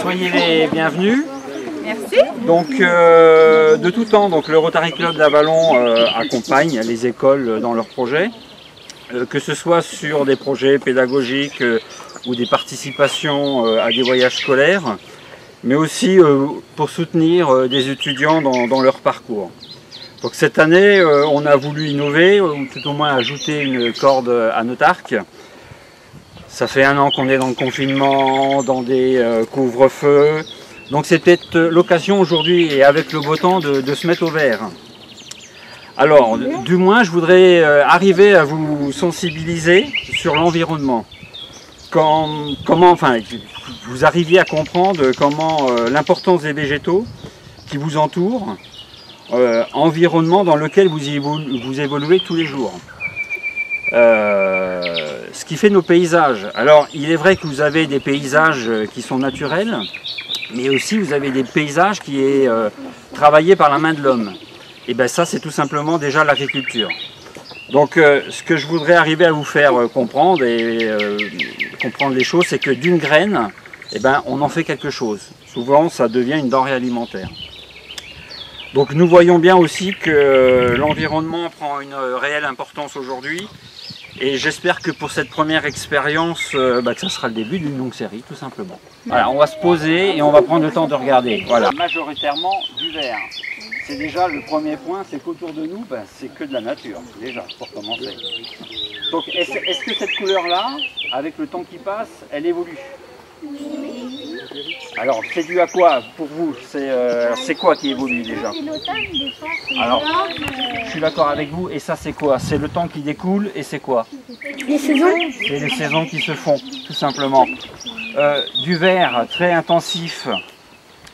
Soyez les bienvenus. Merci. Donc de tout temps, donc, le Rotary Club d'Avallon accompagne les écoles dans leurs projets, que ce soit sur des projets pédagogiques ou des participations à des voyages scolaires, mais aussi pour soutenir des étudiants dans leur parcours. Donc cette année, on a voulu innover, ou tout au moins ajouter une corde à notre arc. Ça fait 1 an qu'on est dans le confinement, dans des couvre-feux. Donc c'est peut-être l'occasion aujourd'hui, et avec le beau temps, de se mettre au vert. Alors, du moins, je voudrais arriver à vous sensibiliser sur l'environnement. Comment, enfin, vous arriviez à comprendre comment l'importance des végétaux qui vous entourent, environnement dans lequel vous évoluez tous les jours. Ce qui fait nos paysages. Alors, il est vrai que vous avez des paysages qui sont naturels, mais aussi vous avez des paysages qui est travaillé par la main de l'homme. Et bien ça, c'est tout simplement déjà l'agriculture. Donc ce que je voudrais arriver à vous faire comprendre et comprendre les choses, c'est que d'une graine, eh ben, on en fait quelque chose. Souvent, ça devient une denrée alimentaire. Donc nous voyons bien aussi que l'environnement prend une réelle importance aujourd'hui. Et j'espère que pour cette première expérience, que ça sera le début d'une longue série, tout simplement. Voilà, on va se poser et on va prendre le temps de regarder. Voilà, majoritairement du vert. C'est déjà le premier point, c'est qu'autour de nous, c'est que de la nature, déjà, pour commencer. Donc, est-ce que cette couleur-là, avec le temps qui passe, elle évolue? Alors, c'est dû à quoi pour vous? C'est quoi qui évolue déjà? Alors, je suis d'accord avec vous, et ça c'est quoi? C'est le temps qui découle, et c'est quoi? Les saisons. C'est les saisons qui se font, tout simplement. Du vert très intensif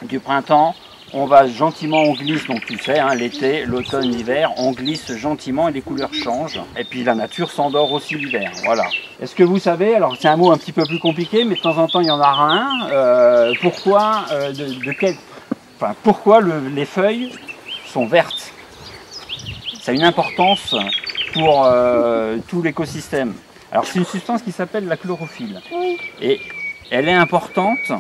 du printemps, on va gentiment, on glisse, donc tu sais, hein, l'été, l'automne, l'hiver, on glisse gentiment et les couleurs changent. Et puis la nature s'endort aussi l'hiver, voilà. Est-ce que vous savez, alors c'est un mot un petit peu plus compliqué, mais de temps en temps il y en aura un, pourquoi, pourquoi les feuilles sont vertes? Ça a une importance pour tout l'écosystème. Alors c'est une substance qui s'appelle la chlorophylle. Oui. Et elle est importante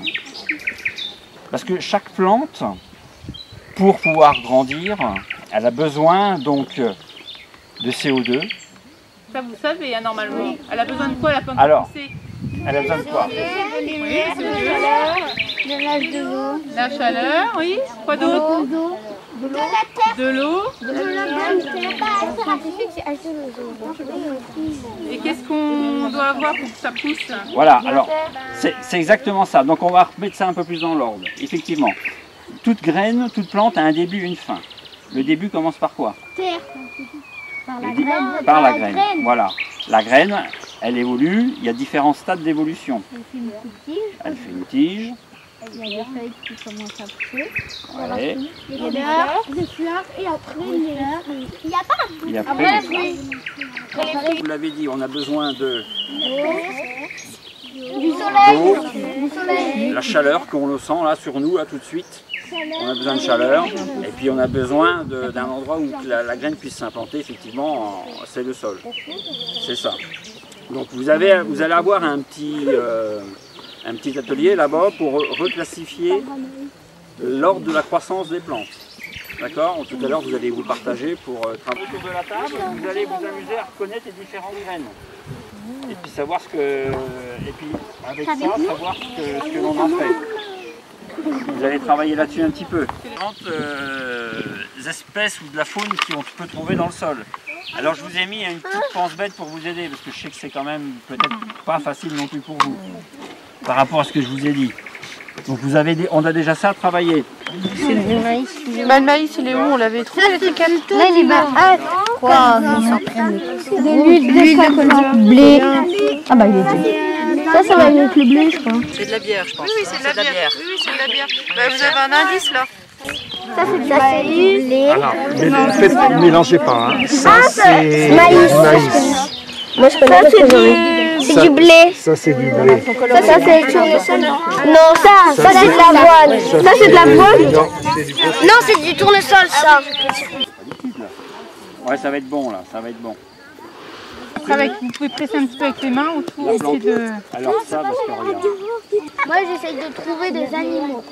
parce que chaque plante, pour pouvoir grandir, elle a besoin donc de CO2. Ça vous savez, hein, normalement. Oui. Elle a besoin de quoi la plante? Alors, pour pousser? elle a besoin de quoi? De l'eau. La chaleur, oui. Quoi d'autre? De l'eau. Et qu'est-ce qu'on doit avoir pour que ça pousse? Voilà, alors c'est exactement ça. Donc on va remettre ça un peu plus dans l'ordre. Effectivement, toute graine, toute plante a un début et une fin. Le début commence par quoi? Terre. Par la graine. Voilà. La graine, elle évolue, il y a différents stades d'évolution. Elle fait une tige. Il y a des feuilles qui commencent à pousser. Ouais. Il y a des fleurs et après les fruits. Il n'y a pas Il y a après les fruits. Vous l'avez dit, on a besoin de du soleil. La chaleur qu'on sent là sur nous, là tout de suite. On a besoin de chaleur. Et puis on a besoin d'un endroit où la graine puisse s'implanter, effectivement, c'est le sol. C'est ça. Donc vous allez avoir un petit atelier là-bas pour reclassifier l'ordre de la croissance des plantes. D'accord? Tout à l'heure, vous allez vous partager pour travailler autour de la table. Vous allez vous amuser à reconnaître les différentes graines. Et puis savoir ce que... Et puis avec ça, savoir ce que l'on a fait. Vous allez travailler là-dessus un petit peu. Différentes espèces ou de la faune qu'on peut trouver dans le sol. Alors je vous ai mis une petite pense-bête pour vous aider, parce que je sais que c'est quand même peut-être pas facile non plus pour vous, par rapport à ce que je vous ai dit. Donc on a déjà ça à travailler. C'est du maïs. Le maïs, il est où? On l'avait trouvé les trucs. Là, il va. Ah, de l'huile de blé. Ah bah il est dit. Ça va avec le blé, je crois. C'est de la bière, je pense. Oui, c'est de la bière. Oui, c'est de la bière. Bah, vous avez un indice là? Ça, c'est du blé. Alors, ne mélangez pas. Hein. Ça, c'est maïs. Moi, je connais c'est du blé. Ça, c'est du blé. Ça, c'est du tournesol. Non, ça, c'est de l'avoine. Ça, c'est de l'avoine. Non, c'est du tournesol, ça. Ouais, ça va être bon là, ça va être bon. après, vous pouvez presser un petit peu avec les mains autour. La Essayer de... Alors ça, parce que regarde. Moi, j'essaye de trouver des animaux.